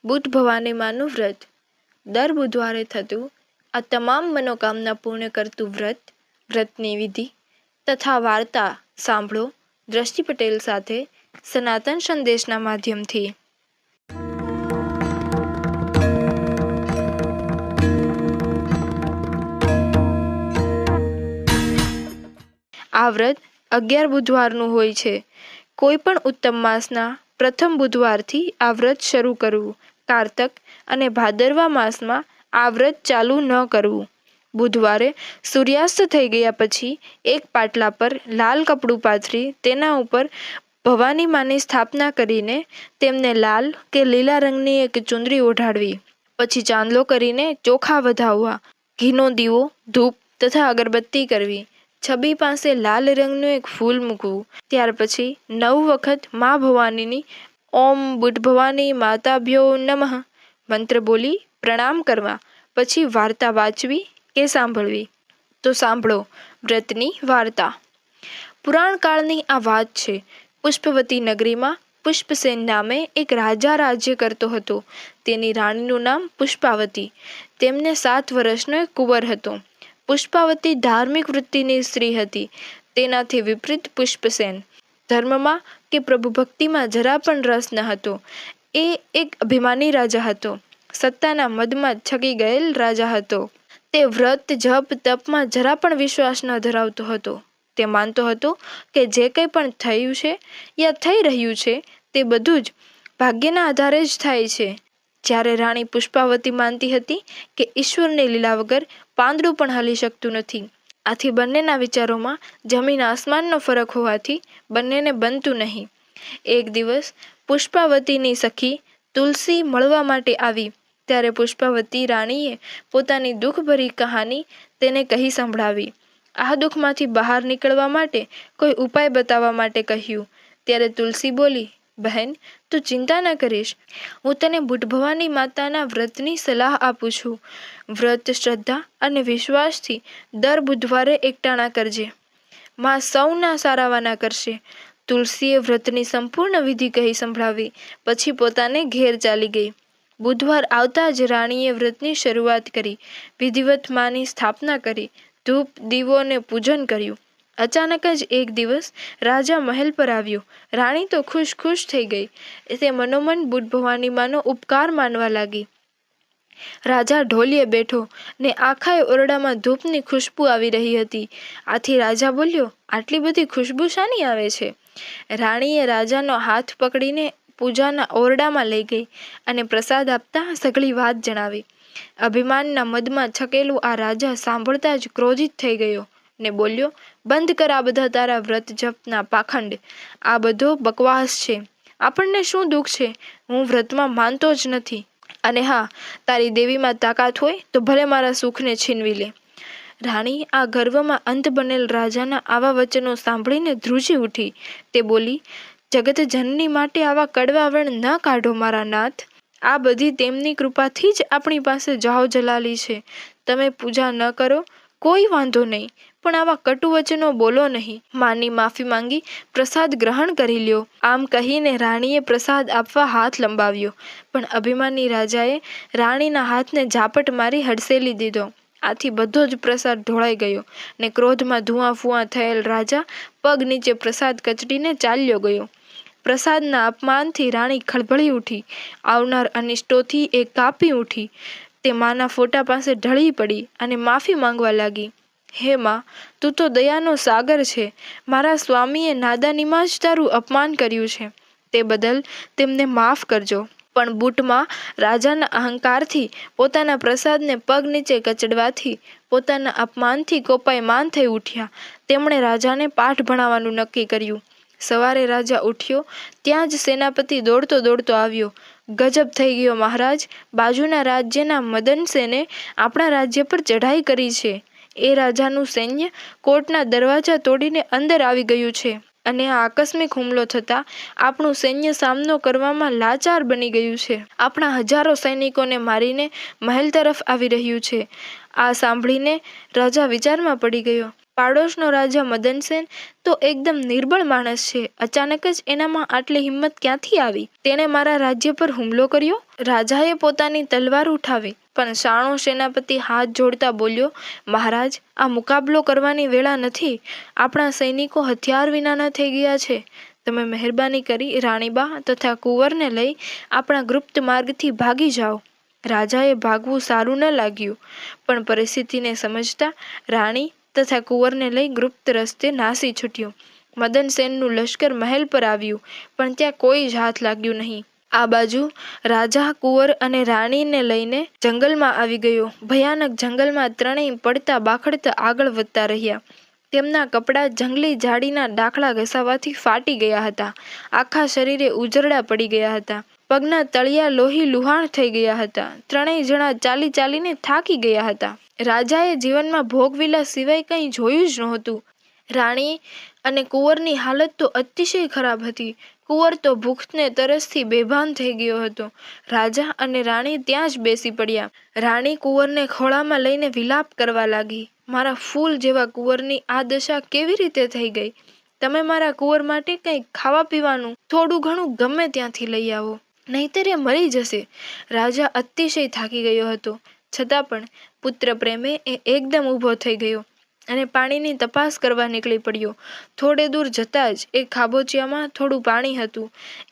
Boot Bhavani માનું વ્રત દર બુધવારે થતું આ તમામ મનોકામના પૂર્ણ કરતું વ્રતની વિધિ તથા વાર્તા સાંભળો દ્રષ્ટિ પટેલ સાથે સનાતન સંદેશના માધ્યમથી। આ વ્રત 11 બુધવારનું હોય છે। કોઈ પણ ઉત્તમ માસના પ્રથમ બુધવારથી આ વ્રત શરૂ કરવું। કારતક અને ભાદરવા માસમાં આ વ્રત ચાલુ ન કરવું। બુધવારે સૂર્યાસ્ત થઈ ગયા પછી એક પાટલા પર લાલ કપડું પાથરી તેના ઉપર ભવાની માની સ્થાપના કરીને તેમને લાલ કે લીલા રંગની એક ચુંદડી ઓઢાડવી। પછી ચાંદલો કરીને ચોખા વધાવવા, ઘીનો દીવો, ધૂપ તથા અગરબત્તી કરવી। છબી પાસે લાલ રંગનું એક ફૂલ મૂકવું। ત્યાર પછી 9 વખત મા ભવાનીની ઓમ બુટ ભવાની માતાભ્યો નમઃ મંત્ર બોલી પ્રણામ કરવા। પછી વાર્તા વાંચવી કે સાંભળવી। તો સાંભળો વ્રતની વાર્તા। પુરાણ કાળની આ વાત છે। પુષ્પવતી નગરીમાં પુષ્પસેન નામે એક રાજા રાજ્ય કરતો હતો। તેની રાણીનું નામ પુષ્પાવતી। તેમને 7 વર્ષનો એક કુંવર હતો। પુષ્પાવતી ધાર્મિક વૃત્તિની સ્ત્રી હતી। તેનાથી વિપરીત પુષ્પસેન ધર્મમાં કે પ્રભુ ભક્તિમાં જરા પણ રસ ન હતો। એ એક અભિમાની રાજા હતો। સત્તાના મદમાં છકી ગયેલ રાજા હતો। તે વ્રત જપ તપમાં જરા પણ વિશ્વાસ ન ધરાવતો હતો। તે માનતો હતો કે જે કંઈ પણ થયું છે યા થઈ રહ્યું છે તે બધું જ ભાગ્યના આધારે જ થાય છે। જ્યારે રાણી પુષ્પાવતી માનતી હતી કે ઈશ્વરની લીલા વગર પાંદડું પણ હલી શકતું નથી। આથી બંનેના વિચારોમાં જમીન આસમાનનો ફરક હોવાથી બંનેને બનતું નહીં। એક દિવસ પુષ્પાવતીની સખી તુલસી મળવા માટે આવી ત્યારે પુષ્પાવતી રાણીએ પોતાની દુઃખભરી કહાની તેને કહી સંભળાવી। આ દુઃખમાંથી બહાર નીકળવા માટે કોઈ ઉપાય બતાવવા માટે કહ્યું। ત્યારે તુલસી બોલી, બહેન તું ચિંતા ન કરીશ, હું તને બુટ ભવાની માતાના વ્રતની સલાહ આપું છું। વ્રત શ્રદ્ધા અને વિશ્વાસથી દર બુધવારે એકટાણા કરજે, માં સૌના સારાવાના કરશે। તુલસીએ વ્રતની સંપૂર્ણ વિધિ કહી સંભળાવી પછી પોતાને ઘેર ચાલી ગઈ। બુધવાર આવતા જ રાણીએ વ્રતની શરૂઆત કરી। વિધિવત માની સ્થાપના કરી, ધૂપ દીવો ને પૂજન કર્યું। અચાનક જ એક દિવસ રાજા મહેલ પર આવ્યો। રાણી તો ખુશ થઈ ગઈ। તે મનોમન બુટ ભવાની માનો ઉપકાર માનવા લાગી। રાજા ઢોલીએ બેઠો ને આખા ઓરડામાં ધૂપની ખુશ્બુ આવી રહી હતી। આથી રાજા બોલ્યો, આટલી બધી ખુશ્બુ શાની આવે છે? રાણીએ રાજાનો હાથ પકડીને પૂજાના ઓરડામાં લઈ ગઈ અને પ્રસાદ આપતા સઘળી વાત જણાવી। અભિમાનના મદમાં છકેલું આ રાજા સાંભળતા જ ક્રોધિત થઈ ગયો ને બોલ્યો, બંધ કર આ બધા તારા વ્રત જપના પાખંડ। આ બધો બકવાસ છે। આપણને શું દુઃખ છે? હું વ્રતમાં માનતો જ નથી। અને હા, તારી દેવીમાં તાકાત હોય તો ભલે મારા સુખને છીનવી લે। રાણી આ ગર્વમાં અંધ બનેલ રાજાના આવા વચનો સાંભળીને ધ્રુજી ઉઠી। તે બોલી, જગત જનની માટે આવા કડવા વણ ન કાઢો મારા નાથ। આ બધી તેમની કૃપાથી જ આપણી પાસે જાહો જલાલી છે। તમે પૂજા ન કરો કોઈ વાંધો નહીં, પણ આવા કટુ વચનો બોલો નહીં। માની માફી માંગી પ્રસાદ ગ્રહણ કરી લ્યો। આમ કહીને રાણીએ પ્રસાદ આપવા હાથ લંબાવ્યો, પણ અભિમાની રાજાએ રાણીના હાથને ઝાપટ મારી હડસેલી દીધો। આથી બધો જ પ્રસાદ ઢોળાઈ ગયો ને ક્રોધમાં ધુઆં ફુઆં થયેલ રાજા પગ નીચે પ્રસાદ કચડીને ચાલ્યો ગયો। પ્રસાદના અપમાનથી રાણી ખળભળી ઉઠી। આવનાર અનિષ્ટોથી એ કાપી ઉઠી। તે માના ફોટા પાસે ઢળી પડી અને માફી માંગવા લાગી। હે માં, તું તો દયાનો સાગર છે। મારા સ્વામીએ નાદાનીમાં જ તારું અપમાન કર્યું છે, તે બદલ તેમને માફ કરજો। પણ બુટમાં રાજાના અહંકારથી પોતાના પ્રસાદને પગ નીચે કચડવાથી પોતાના અપમાનથી કોપાયમાન થઈ ઉઠ્યા। તેમણે રાજાને પાઠ ભણાવવાનું નક્કી કર્યું। સવારે રાજા ઉઠ્યો ત્યાં જ સેનાપતિ દોડતો આવ્યો। ગજબ થઈ ગયો મહારાજ, બાજુના રાજ્યના મદનસેને આપણા રાજ્ય પર ચઢાઈ કરી છે। એ રાજાનું સૈન્ય કોટના દરવાજા તોડીને અંદર આવી ગયું છે અને આ આકસ્મિક હુમલો થતાં આપણું સૈન્ય સામનો કરવામાં લાચાર બની ગયું છે। આપણા હજારો સૈનિકોને મારીને મહેલ તરફ આવી રહ્યું છે। આ સાંભળીને રાજા વિચારમાં પડી ગયો। પાડોશનો રાજા મદનસેન તો એકદમ નિર્બળ માણસ છે. અચાનક જ એનામાં આટલી હિંમત ક્યાંથી આવી? તેણે મારા રાજ્ય પર હુમલો કર્યો? રાજાએ પોતાની તલવાર ઉઠાવી, પણ શાણો સેનાપતિ હાથ જોડતા બોલ્યો, મહારાજ, આ મુકાબલો કરવાની વેળા નથી. આપણા સૈનિકો હથિયાર વિનાના થઈ ગયા છે. તમે મહેરબાની કરી રાણીબા તથા કુંવરને લઈ આપણા ગુપ્ત માર્ગથી ભાગી જાઓ. રાજાએ ભાગવું સારું ન લાગ્યું, પણ પરિસ્થિતિને સમજતા રાણી તથા કુંવરને લઈ ગુપ્ત રસ્તે નાસી છૂટ્યો. મદનસેનનું લશ્કર મહેલ પર આવ્યું, પણ ત્યાં કોઈ જ હાથ લાગ્યું નહીં. આ બાજુ રાજા, કુંવર અને રાણીને લઈને જંગલમાં આવી ગયો. ભયાનક જંગલમાં ત્રણેય પડતા બાખડતા આગળ વધતા રહ્યા. તેમના કપડાં જંગલી ઝાડીના ડાકડા ઘસાવાથી ફાટી ગયા હતા. આખા શરીરે ઉજરડા પડી ગયા હતા. પગના તળિયા લોહી લુહાણ થઈ ગયા હતા. ત્રણેય જણા ચાલી ચાલીને થાકી ગયા હતા. રાજાએ જીવનમાં ભોગવિલાસ સિવાય કંઈ જોયું જ નહોતું. રાણી અને કુંવરની હાલત તો અતિશય ખરાબ હતી. કુંવર તો ભૂખને તરસથી બેભાન થઈ ગયો હતો. રાજા અને રાણી ત્યાં જ બેસી પડ્યા. રાણી કુંવરને ખોળામાં લઈને વિલાપ કરવા લાગી. મારા ફૂલ જેવા કુંવરની આ દશા કેવી રીતે થઈ ગઈ? તમે મારા કુંવર માટે કંઈક ખાવા પીવાનું થોડું ઘણું ગમે ત્યાંથી લઈ આવો, નહીંતર એ મરી જશે. રાજા અતિશય થાકી ગયો હતો, છતાં પણ પુત્ર પ્રેમે એ એકદમ ઊભો થઈ ગયો અને પાણીની તપાસ કરવા નીકળી પડ્યો. થોડે દૂર જતાં જ એક ખાબોચિયામાં થોડું પાણી હતું.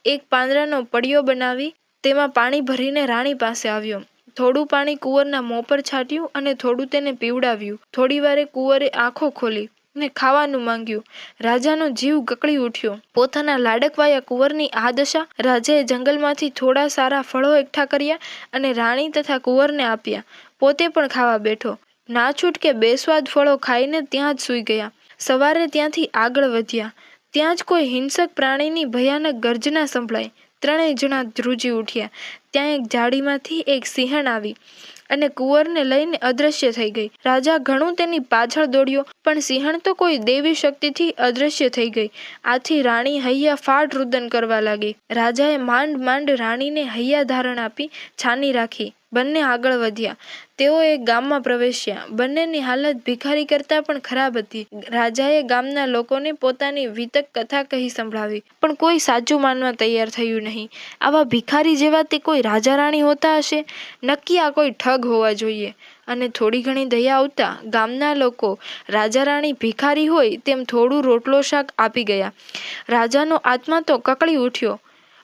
એક પાંદડાનો પડિયો બનાવી તેમાં પાણી ભરીને રાણી પાસે આવ્યો. થોડું પાણી કુંવરના મોં પર છાંટ્યું અને થોડું તેને પીવડાવ્યું. થોડી વારે કુંવરે આંખો ખોલી ને ખાવાનું માંગ્યું. રાજાનો જીવ કકળી ઉઠ્યો. પોતાના લાડકવાયા કુંવરની આ દશા! રાજાએ જંગલમાંથી થોડા સારા ફળો એકઠા કર્યા અને રાણી તથા કુંવરને આપ્યા. પોતે પણ ખાવા બેઠો. ના છૂટકે બેસ્વાદ ફળો ખાઈને ત્યાં જ સૂઈ ગયા. સવારે ત્યાંથી આગળ વધ્યા. ત્યાં જ કોઈ હિંસક પ્રાણીની ભયાનક ગર્જના સંભળાઈ. ત્રણેય જણા ધ્રુજી ઉઠ્યા. ત્યાં એક ઝાડીમાંથી એક સિંહણ આવી અને કુંવરને લઈને અદૃશ્ય થઈ ગઈ. રાજા ઘણું તેની પાછળ દોડ્યો, પણ સિંહણ તો કોઈ દેવી શક્તિથી અદૃશ્ય થઈ ગઈ. આથી રાણી હૈયા ફાટ રુદન કરવા લાગી. રાજાએ માંડ માંડ રાણીને હૈયા ધારણ આપી છાની રાખી. બંને આગળ વધ્યા. તેઓ એક ગામમાં પ્રવેશ્યા. બંનેની હાલત ભિખારી કરતાં પણ ખરાબ હતી. રાજાએ ગામના લોકોને પોતાની વિતક કથા કહી સંભળાવી, પણ કોઈ સાચું માનવા તૈયાર થયું નહીં. આવા ભિખારી જેવા તે કોઈ રાજા રાણી હોતા હશે? નક્કી આ કોઈ ઠગ હોવા જોઈએ. અને થોડી ઘણી દયા આવતા ગામના લોકો રાજા રાણી ભિખારી હોય તેમ થોડું રોટલો શાક આપી ગયા. રાજાનો આત્મા તો કકળી ઉઠ્યો.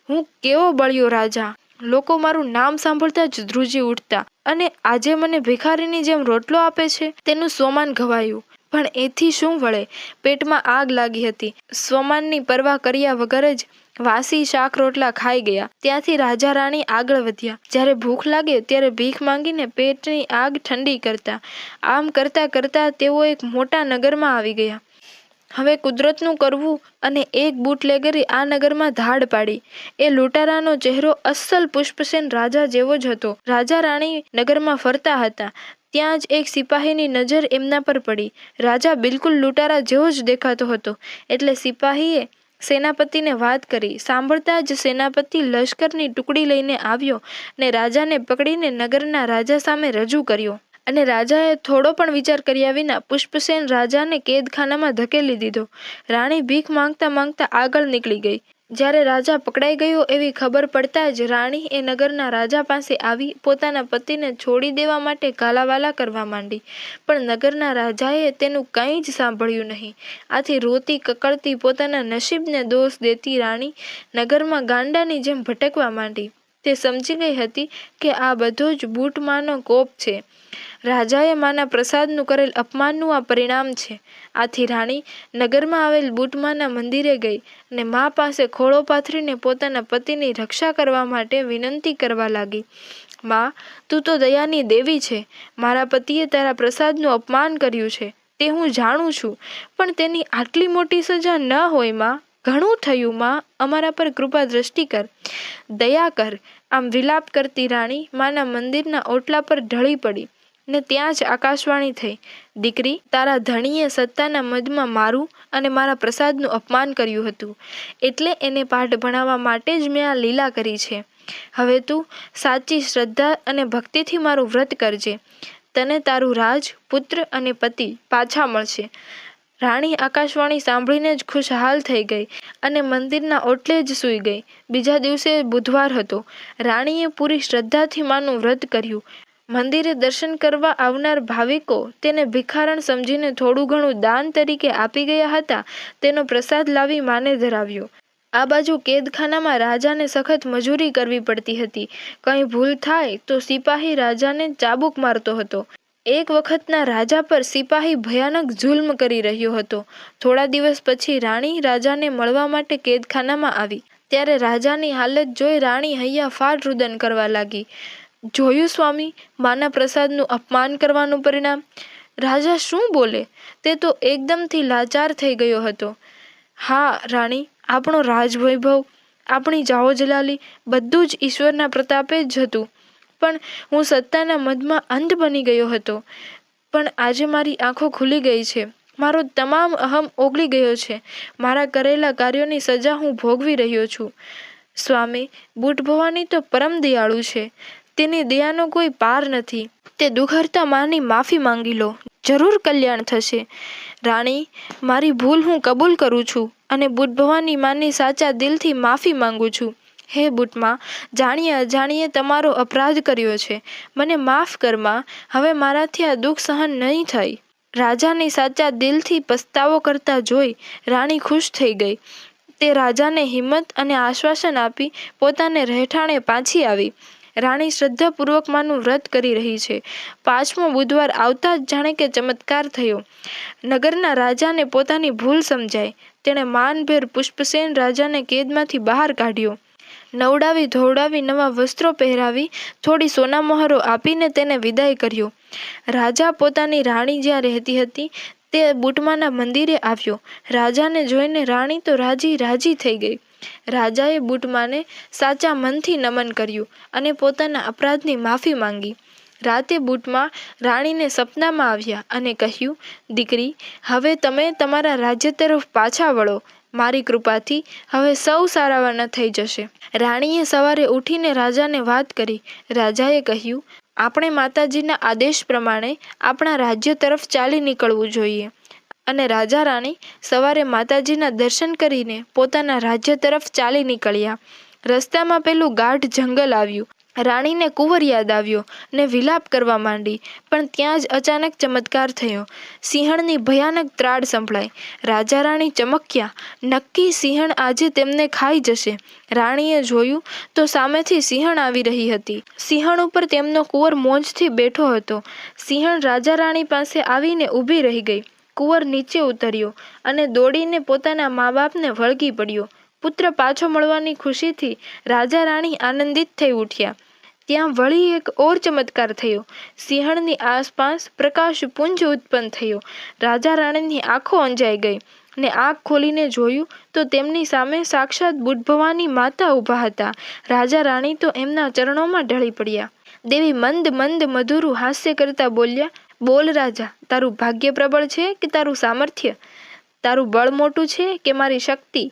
હું કેવો બળ્યો રાજા! લોકો મારું નામ સાંભળતા જ ધ્રુજી ઉઠતા, અને આજે મને ભિખારીની જેમ રોટલો આપે છે. તેનું સ્વમાન ઘવાયું. પણ એથી શું વળે? પેટમાં આગ લાગી હતી. સ્વમાનની પરવા કર્યા વગર જ વાસી શાક રોટલા ખાઈ ગયા. ત્યાંથી રાજા રાણી આગળ વધ્યા. જ્યારે ભૂખ લાગે ત્યારે ભીખ માંગીને પેટની આગ ઠંડી કરતા. આમ કરતા કરતા તેઓ એક મોટા નગરમાં આવી ગયા. હવે કુદરતનું કરવું અને એક બુટલેગરે આ નગરમાં ધાડ પાડી. એ લૂંટારાનો ચહેરો અસલ પુષ્પસેન રાજા જેવો જ હતો. રાજા રાણી નગરમાં ફરતા હતા. ત્યાં જ એક સિપાહીની નજર એમના પર પડી. રાજા બિલકુલ લૂંટારા જેવો જ દેખાતો હતો. એટલે સિપાહીએ સેનાપતિને વાત કરી. સાંભળતા જ સેનાપતિ લશ્કરની ટુકડી લઈને આવ્યો ને રાજાને પકડીને નગરના રાજા સામે રજૂ કર્યો. અને રાજાએ થોડો પણ વિચાર કર્યા વિના પુષ્પસેન રાજાને કેદખાનામાં ધકેલી દીધો. રાણી ભીખ માંગતા માંગતા આગળ નીકળી ગઈ. જ્યારે રાજા પકડાઈ ગયો એવી ખબર પડતા જ રાણી એ નગરના રાજા પાસે આવી પોતાના પતિને છોડી દેવા માટે કાલાવાલા કરવા માંડી. પણ નગરના રાજાએ તેનું કંઈ જ સાંભળ્યું નહીં. આથી રોતી કકળતી પોતાના નસીબને દોષ દેતી રાણી નગરમાં ગાંડાની જેમ ભટકવા માંડી. તે સમજી ગઈ હતી કે આ બધો જ બૂટમાનો કોપ છે. રાજાએ માના પ્રસાદનું કરેલ અપમાનનું આ પરિણામ છે. આથી રાણી નગરમાં આવેલ બુટમાના મંદિરે ગઈ અને મા પાસે ખોળો પાથરીને પોતાના પતિની રક્ષા કરવા માટે વિનંતી કરવા લાગી. મા, તું તો દયાની દેવી છે. મારા પતિએ તારા પ્રસાદનું અપમાન કર્યું છે તે હું જાણું છું, પણ તેની આટલી મોટી સજા ન હોય મા. ઘણું થયું મા, અમારા પર કૃપા દ્રષ્ટિ કર, દયા કર. આમ વિલાપ કરતી રાણી માના મંદિરના ઓટલા પર ઢળી પડી ને ત્યાં જ આકાશવાણી થઈ, દીકરી, તારા ધણીએ સત્તાના મદમાં મારું અને મારા પ્રસાદનું અપમાન કર્યું હતું. એટલે એને પાઠ ભણાવવા માટે જ મેં આ લીલા કરી છે. હવે તું સાચી શ્રદ્ધા અને ભક્તિથી મારું વ્રત કરજે. તને તારું રાજ, પુત્ર અને પતિ પાછા મળશે. રાણી આકાશવાણી સાંભળીને જ ખુશહાલ થઈ ગઈ અને મંદિરના ઓટલે જ સૂઈ ગઈ. બીજા દિવસે બુધવાર હતો. રાણીએ પૂરી શ્રદ્ધાથી માનું વ્રત કર્યું. મંદિરે દર્શન કરવા આવનાર ભાવિકો તેને ભિખારણ સમજીને થોડું ઘણું દાન તરીકે આપી ગયા હતા. તેનો પ્રસાદ લાવી માને ધરાવ્યો. આ બાજુ કેદખાનામાં રાજાને સખત મજૂરી કરવી પડતી હતી. કંઈ ભૂલ થાય તો સિપાહી રાજાને ચાબુક મારતો હતો. એક વખતના રાજા પર સિપાહી ભયાનક જુલ્મ કરી રહ્યો હતો. થોડા દિવસ પછી રાણી રાજાને મળવા માટે કેદખાનામાં આવી. ત્યારે રાજાની હાલત જોઈ રાણી હૈયાફાટ રુદન કરવા લાગી. જોયું સ્વામી, માના પ્રસાદનું અપમાન કરવાનું પરિણામ. રાજા શું બોલે? તે તો એકદમથી લાચાર થઈ ગયો હતો. હા રાણી, આપણો રાજવૈભવ, આપણી જાહોજલાલી બધું જ ઈશ્વરના પ્રતાપે જ હતું. પણ હું સત્તાના મદમાં અંધ બની ગયો હતો. પણ આજે મારી આંખો ખુલી ગઈ છે. મારો તમામ અહમ ઓગળી ગયો છે. મારા કરેલા કાર્યોની સજા હું ભોગવી રહ્યો છું. સ્વામી, બુટ ભવાની તો પરમ દયાળુ છે. તેની દયાનો કોઈ પાર નથી. તે દુઃખહર્તા માની માફી માંગી લો, જરૂર કલ્યાણ થશે. રાણી, મારી ભૂલ હું કબૂલ કરું છું અને બુટ ભવાની માની સાચા દિલથી માફી માંગુ છું. હે બુટમાં, જાણીએ અજાણીએ તમારો અપરાધ કર્યો છે. મને માફ કર માં. હવે મારાથી આ દુઃખ સહન નહીં થાય. રાજાને સાચા દિલથી પસ્તાવો કરતા જોઈ રાણી ખુશ થઈ ગઈ. તે રાજાને હિંમત અને આશ્વાસન આપી પોતાને રહેઠાણે પાછી આવી. રાણી શ્રદ્ધાપૂર્વક માનું વ્રત કરી રહી છે. 5મો બુધવાર આવતા જ જાણે કે ચમત્કાર થયો. નગરના રાજાને પોતાની ભૂલ સમજાય. તેણે માનભેર પુષ્પસેન રાજાને કેદમાંથી બહાર કાઢ્યો. નવડાવી ધોવડાવી નવા વસ્ત્રો પહેરાવી થોડી સોનામહોરો આપીને તેને વિદાય કર્યો. રાજા પોતાની રાણી જ્યાં રહેતી હતી તે બુટમાના મંદિરે આવ્યો. રાજાને જોઈને રાણી તો રાજી થઈ ગઈ. રાજાએ બુટમાને સાચા મનથી નમન કર્યું અને પોતાના અપરાધની માફી માંગી. રાતે બુટમા રાણીને સપનામાં આવ્યા અને કહ્યું, દીકરી, હવે તમે તમારા રાજ્ય તરફ પાછા વળો. મારી કૃપાથી હવે સૌ સારાવાના થઈ જશે. રાણીએ સવારે ઉઠીને રાજાને વાત કરી. રાજાએ કહ્યું, આપણે માતાજીના આદેશ પ્રમાણે આપણા રાજ્ય તરફ ચાલી નીકળવું જોઈએ. અને રાજા રાણી સવારે માતાજીના દર્શન કરીને પોતાના રાજ્ય તરફ ચાલી નીકળ્યા. રસ્તામાં પેલું ગાઢ જંગલ આવ્યું. રાણીને કુંવર યાદ આવ્યો ને વિલાપ કરવા માંડી. પણ ત્યાં જ અચાનક ચમત્કાર થયો. સિંહણની ભયાનક ત્રાડ સંભળાઈ. રાજા રાણી ચમક્યા. નક્કી સિંહણ આજે તેમને ખાઈ જશે. રાણીએ જોયું તો સામેથી સિંહણ આવી રહી હતી. સિંહણ ઉપર તેમનો કુંવર મોજથી બેઠો હતો. સિંહણ રાજા રાણી પાસે આવીને ઊભી રહી ગઈ. કુંવર નીચે ઉતર્યો અને દોડીને પોતાના મા બાપને વળગી પડ્યો. પુત્ર પાછો મળવાની ખુશીથી રાજા રાણી આનંદિત થઈ ઉઠ્યા. ત્યાં વળી એક ઓર ચમત્કાર થયો. સિંહણની આસપાસ પ્રકાશ પુંજ ઉત્પન્ન થયો. રાજા રાણીની આંખો અંજાઈ ગઈ ને આંખ ખોલીને જોયું તો તેમની સામે સાક્ષાત બુટ ભવાની માતા ઊભા હતા. રાજા રાણી તો એમના ચરણોમાં ઢળી પડ્યા. દેવી મંદ મંદ મધુરું હાસ્ય કરતા બોલ્યા, બોલ રાજા, તારું ભાગ્ય પ્રબળ છે કે તારું સામર્થ્ય? તારું બળ મોટું છે કે મારી શક્તિ?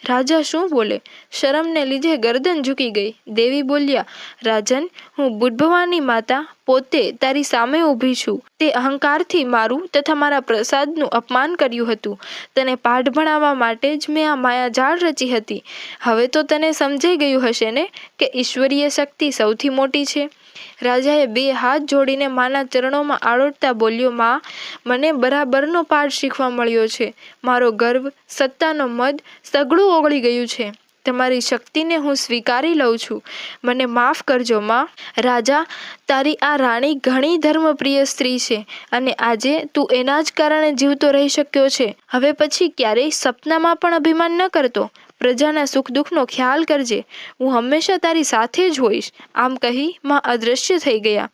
રાજા શું બોલે? શરમને લીધે ગરદન ઝૂકી ગઈ. દેવી બોલ્યા, રાજન, હું બુટ ભવાની માતા પોતે તારી સામે ઊભી છું. તે અહંકારથી મારું તથા મારા પ્રસાદનું અપમાન કર્યું હતું. તને પાઠ ભણાવવા માટે જ મેં આ માયાજાળ રચી હતી. હવે તો તને સમજાઈ ગયું હશે ને કે ઈશ્વરીય શક્તિ સૌથી મોટી છે. રાજાએ 2 હાથ જોડીને માના ચરણોમાં આળોટતા બોલ્યો, માં, મને બરાબરનો પાઠ શીખવા મળ્યો છે. મારો ગર્વ, સત્તાનો મદ સઘળું ઓગળી ગયું છે. તમારી શક્તિને હું સ્વીકારી લઉં છું. મને માફ કરજો માં. રાજા, તારી આ રાણી ઘણી ધર્મપ્રિય સ્ત્રી છે અને આજે તું એના જ કારણે જીવતો રહી શક્યો છે. હવે પછી ક્યારેય સપનામાં પણ અભિમાન ન કરતો. પ્રજાના સુખ દુઃખનો ખ્યાલ કરજે. હું હંમેશા તારી સાથે જ હોઈશ. આમ કહી માં અદૃશ્ય થઈ ગયા.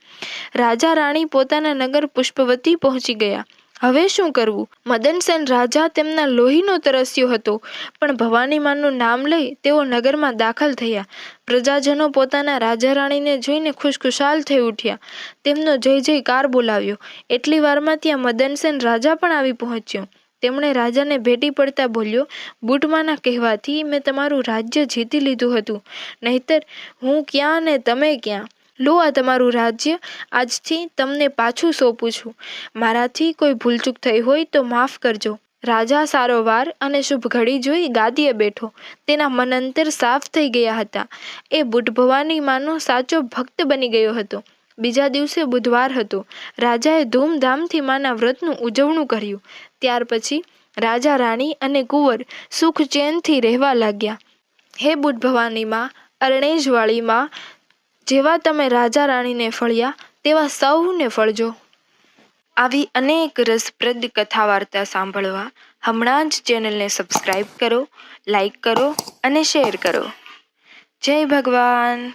રાજા રાણી પોતાના નગર પુષ્પવતી પહોંચી ગયા. હવે શું કરવું? મદનસેન રાજા તેમના લોહીનો તરસ્યો હતો. પણ ભવાની માનું નામ લઈ તેઓ નગરમાં દાખલ થયા. પ્રજાજનો પોતાના રાજા રાણીને જોઈને ખુશખુશાલ થઈ ઉઠ્યા. તેમનો જય જયકાર બોલાવ્યો. એટલી વારમાં ત્યાં મદનસેન રાજા પણ આવી પહોંચ્યો. તેમણે રાજાને ભેટી પડતા બોલ્યો, બુટમાના કહેવાથી મેં તમારું રાજ્ય જીતી લીધું હતું. નહીતર હું ક્યાં ને તમે ક્યાં. લો આ તમારું રાજ્ય. આજથી તમને પાછું સોંપું છું. મારાથી કોઈ ભૂલચૂક થઈ હોય તો માફ કરજો. રાજા સારો વાર અને શુભ ઘડી જોઈ ગાદીએ બેઠો. તેના મન અંતર સાફ થઈ ગયા હતા. એ બુટ ભવાની માનો સાચો ભક્ત બની ગયો હતો. બીજા દિવસે બુધવાર હતો. રાજાએ ધૂમધામથી માના વ્રતનું ઉજવણું કર્યું. ત્યાર પછી રાજા રાણી અને કુંવર સુખ ચેનથી રહેવા લાગ્યા. હે બુટ ભવાની માં, અરણેજવાળી માં, જેવા તમે રાજા રાણીને ફળ્યા તેવા સૌને ફળજો. આવી અનેક રસપ્રદ કથા વાર્તા સાંભળવા હમણાં જ ચેનલને સબસ્ક્રાઈબ કરો, લાઈક કરો અને શેર કરો. જય ભગવાન.